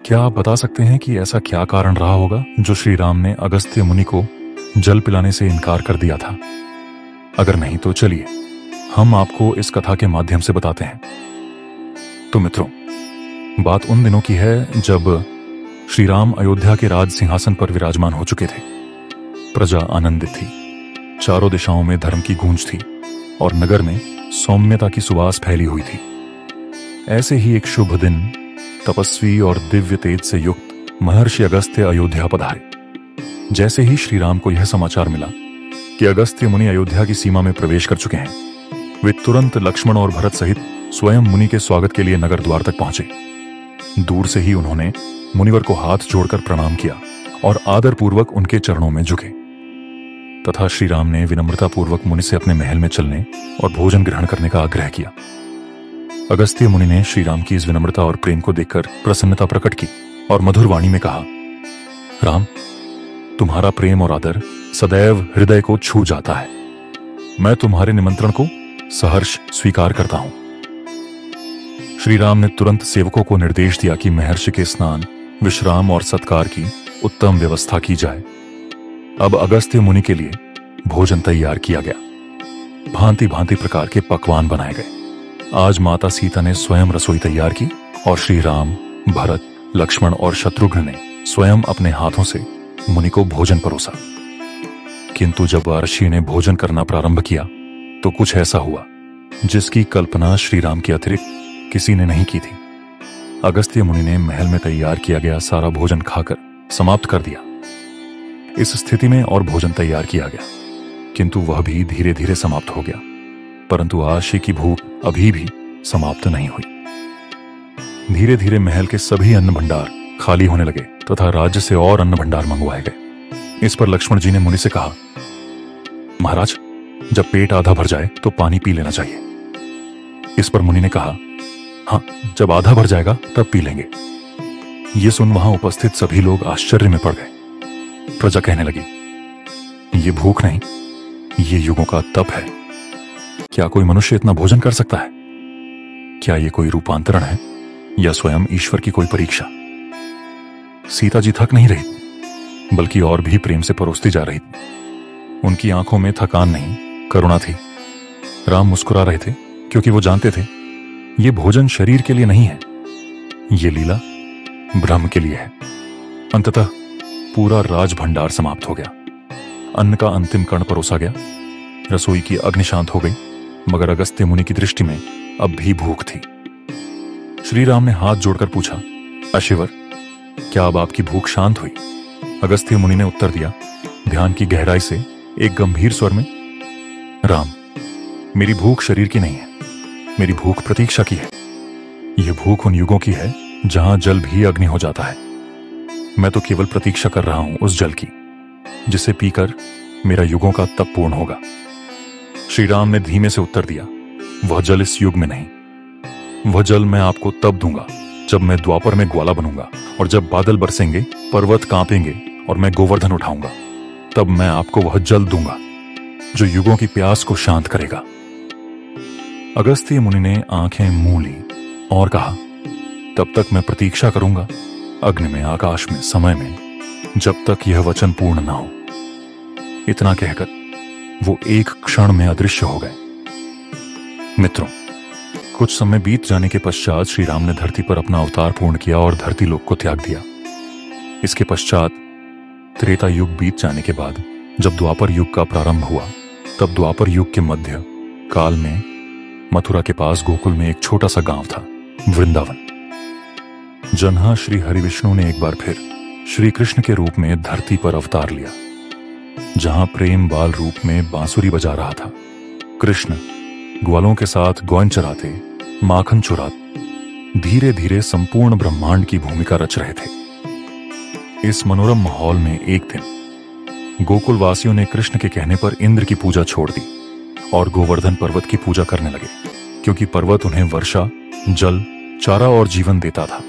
क्या आप बता सकते हैं कि ऐसा क्या कारण रहा होगा जो श्री राम ने अगस्त्य मुनि को जल पिलाने से इनकार कर दिया था? अगर नहीं तो चलिए हम आपको इस कथा के माध्यम से बताते हैं। तो मित्रों, बात उन दिनों की है जब श्री राम अयोध्या के राज सिंहासन पर विराजमान हो चुके थे। प्रजा आनंदित थी, चारों दिशाओं में धर्म की गूंज थी और नगर में सौम्यता की सुवास फैली हुई थी। ऐसे ही एक शुभ दिन तपस्वी और दिव्य तेज से युक्त महर्षि अगस्त्य अयोध्या पधारे। जैसे ही श्री राम को यह समाचार मिला कि अगस्त्य मुनि अयोध्या की सीमा में प्रवेश कर चुके हैं, वे तुरंत लक्ष्मण और भरत सहित स्वयं मुनि के स्वागत के लिए नगर द्वार तक पहुंचे। दूर से ही उन्होंने मुनिवर को हाथ जोड़कर प्रणाम किया और आदर पूर्वक उनके चरणों में झुके तथा श्री राम ने विनम्रता पूर्वक मुनि से अपने महल में चलने और भोजन ग्रहण करने का आग्रह किया। अगस्त्य मुनि ने श्री राम की इस विनम्रता और प्रेम को देखकर प्रसन्नता प्रकट की और मधुर वाणी में कहा, राम, तुम्हारा प्रेम और आदर सदैव हृदय को छू जाता है। मैं तुम्हारे निमंत्रण को सहर्ष स्वीकार करता हूं। श्री राम ने तुरंत सेवकों को निर्देश दिया कि महर्षि के स्नान, विश्राम और सत्कार की उत्तम व्यवस्था की जाए। अब अगस्त्य मुनि के लिए भोजन तैयार किया गया। भांति भांति प्रकार के पकवान बनाए गए। आज माता सीता ने स्वयं रसोई तैयार की और श्री राम, भरत, लक्ष्मण और शत्रुघ्न ने स्वयं अपने हाथों से मुनि को भोजन परोसा। किंतु जब ऋषि ने भोजन करना प्रारंभ किया तो कुछ ऐसा हुआ जिसकी कल्पना श्री राम के अतिरिक्त किसी ने नहीं की थी। अगस्त्य मुनि ने महल में तैयार किया गया सारा भोजन खाकर समाप्त कर दिया। इस स्थिति में और भोजन तैयार किया गया, किंतु वह भी धीरे धीरे समाप्त हो गया। परंतु आशी की भूख अभी भी समाप्त नहीं हुई। धीरे धीरे महल के सभी अन्न भंडार खाली होने लगे तथा राज्य से और अन्न भंडार मंगवाए गए। इस पर लक्ष्मण जी ने मुनि से कहा, महाराज, जब पेट आधा भर जाए तो पानी पी लेना चाहिए। इस पर मुनि ने कहा, हाँ, जब आधा भर जाएगा तब पी लेंगे। ये सुन वहां उपस्थित सभी लोग आश्चर्य में पड़ गए। प्रजा कहने लगी, ये भूख नहीं, ये युगों का तप है। क्या कोई मनुष्य इतना भोजन कर सकता है? क्या ये कोई रूपांतरण है या स्वयं ईश्वर की कोई परीक्षा? सीता जी थक नहीं रही, बल्कि और भी प्रेम से परोसती जा रही थी। उनकी आंखों में थकान नहीं, करुणा थी। राम मुस्कुरा रहे थे क्योंकि वो जानते थे ये भोजन शरीर के लिए नहीं है, ये लीला ब्रह्म के लिए है। अंततः पूरा राज भंडार समाप्त हो गया। अन्न का अंतिम कण परोसा गया। रसोई की अग्नि शांत हो गई, मगर अगस्त्य मुनि की दृष्टि में अब भी भूख थी। श्री राम ने हाथ जोड़कर पूछा, अशिवर, क्या अब आपकी भूख शांत हुई? अगस्त्य मुनि ने उत्तर दिया, ध्यान की गहराई से एक गंभीर स्वर में, राम, मेरी भूख शरीर की नहीं है, मेरी भूख प्रतीक्षा की है। यह भूख उन युगों की है जहां जल भी अग्नि हो जाता है। मैं तो केवल प्रतीक्षा कर रहा हूं उस जल की जिसे पीकर मेरा युगों का तप पूर्ण होगा। श्री राम ने धीमे से उत्तर दिया, वह जल इस युग में नहीं। वह जल मैं आपको तब दूंगा जब मैं द्वापर में ग्वाला बनूंगा और जब बादल बरसेंगे, पर्वत कांपेंगे और मैं गोवर्धन उठाऊंगा, तब मैं आपको वह जल दूंगा जो युगों की प्यास को शांत करेगा। अगस्त्य मुनि ने आंखें मूंद ली और कहा, तब तक मैं प्रतीक्षा करूंगा, अग्नि में, आकाश में, समय में, जब तक यह वचन पूर्ण ना हो। इतना कहकर वो एक क्षण में अदृश्य हो गए। मित्रों, कुछ समय बीत जाने के पश्चात श्री राम ने धरती पर अपना अवतार पूर्ण किया और धरती लोक को त्याग दिया। इसके पश्चात त्रेता युग बीत जाने के बाद जब द्वापर युग का प्रारंभ हुआ, तब द्वापर युग के मध्य काल में मथुरा के पास गोकुल में एक छोटा सा गांव था, वृंदावन। जन्हा श्री हरि विष्णु ने एक बार फिर श्री कृष्ण के रूप में धरती पर अवतार लिया। जहां प्रेम बाल रूप में बांसुरी बजा रहा था, कृष्ण ग्वालों के साथ गौन चराते, माखन चुराते धीरे धीरे संपूर्ण ब्रह्मांड की भूमिका रच रहे थे। इस मनोरम माहौल में एक दिन गोकुल वासियों ने कृष्ण के कहने पर इंद्र की पूजा छोड़ दी और गोवर्धन पर्वत की पूजा करने लगे, क्योंकि पर्वत उन्हें वर्षा, जल, चारा और जीवन देता था।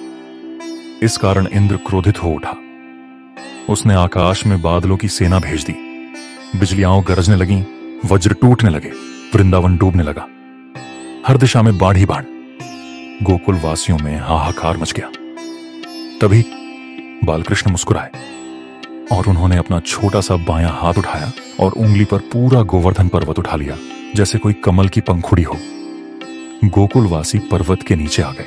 इस कारण इंद्र क्रोधित हो उठा। उसने आकाश में बादलों की सेना भेज दी। बिजलियां गरजने लगीं, वज्र टूटने लगे, वृंदावन डूबने लगा। हर दिशा में बाढ़ ही बाढ़। गोकुल वासियों में हाहाकार मच गया। तभी बालकृष्ण मुस्कुराए और उन्होंने अपना छोटा सा बायां हाथ उठाया और उंगली पर पूरा गोवर्धन पर्वत उठा लिया, जैसे कोई कमल की पंखुड़ी हो। गोकुलवासी पर्वत के नीचे आ गए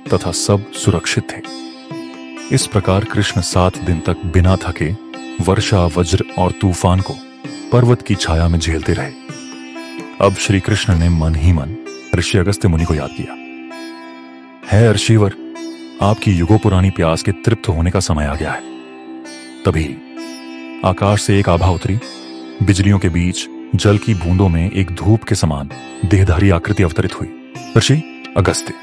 तथा सब सुरक्षित थे। इस प्रकार कृष्ण 7 दिन तक बिना थके वर्षा, वज्र और तूफान को पर्वत की छाया में झेलते रहे। अब श्री कृष्ण ने मन ही मन ऋषि अगस्त्य मुनि को याद किया। है ऋषिवर, आपकी युगों पुरानी प्यास के तृप्त होने का समय आ गया है। तभी आकाश से एक आभा उतरी। बिजलियों के बीच जल की बूंदों में एक धूप के समान देहधारी आकृति अवतरित हुई। ऋषि अगस्त्य।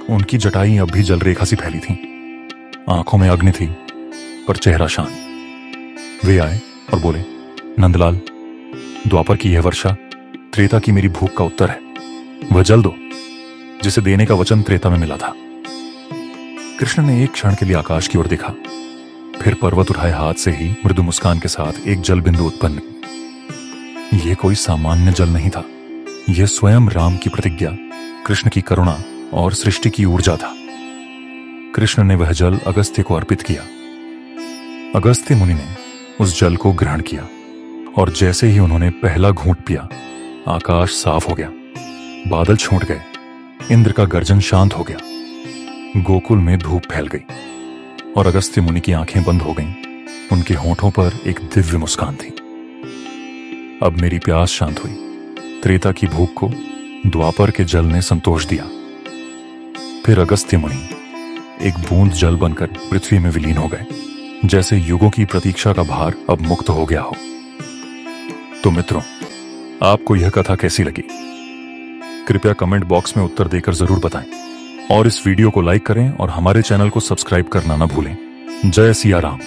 उनकी जटाई अब भी जल रेखा सी फैली थी, आंखों में अग्नि थी पर चेहरा शांत। वे आए और बोले, नंदलाल, द्वापर की यह वर्षा त्रेता की मेरी भूख का उत्तर है। वह जल दो जिसे देने का वचन त्रेता में मिला था। कृष्ण ने एक क्षण के लिए आकाश की ओर देखा, फिर पर्वत उठाए हाथ से ही मृदु मुस्कान के साथ एक जल बिंदु उत्पन्न की। यह कोई सामान्य जल नहीं था, यह स्वयं राम की प्रतिज्ञा, कृष्ण की करुणा और सृष्टि की ऊर्जा था। कृष्ण ने वह जल अगस्त्य को अर्पित किया। अगस्त्य मुनि ने उस जल को ग्रहण किया और जैसे ही उन्होंने पहला घूंट पिया, आकाश साफ हो गया, बादल छूट गए, इंद्र का गर्जन शांत हो गया, गोकुल में धूप फैल गई और अगस्त्य मुनि की आंखें बंद हो गईं। उनके होठों पर एक दिव्य मुस्कान थी। अब मेरी प्यास शांत हुई। त्रेता की भूख को द्वापर के जल ने संतोष दिया। फिर अगस्त्य मुनि एक बूंद जल बनकर पृथ्वी में विलीन हो गए, जैसे युगों की प्रतीक्षा का भार अब मुक्त हो गया हो। तो मित्रों, आपको यह कथा कैसी लगी? कृपया कमेंट बॉक्स में उत्तर देकर जरूर बताएं और इस वीडियो को लाइक करें और हमारे चैनल को सब्सक्राइब करना ना भूलें। जय सिया राम।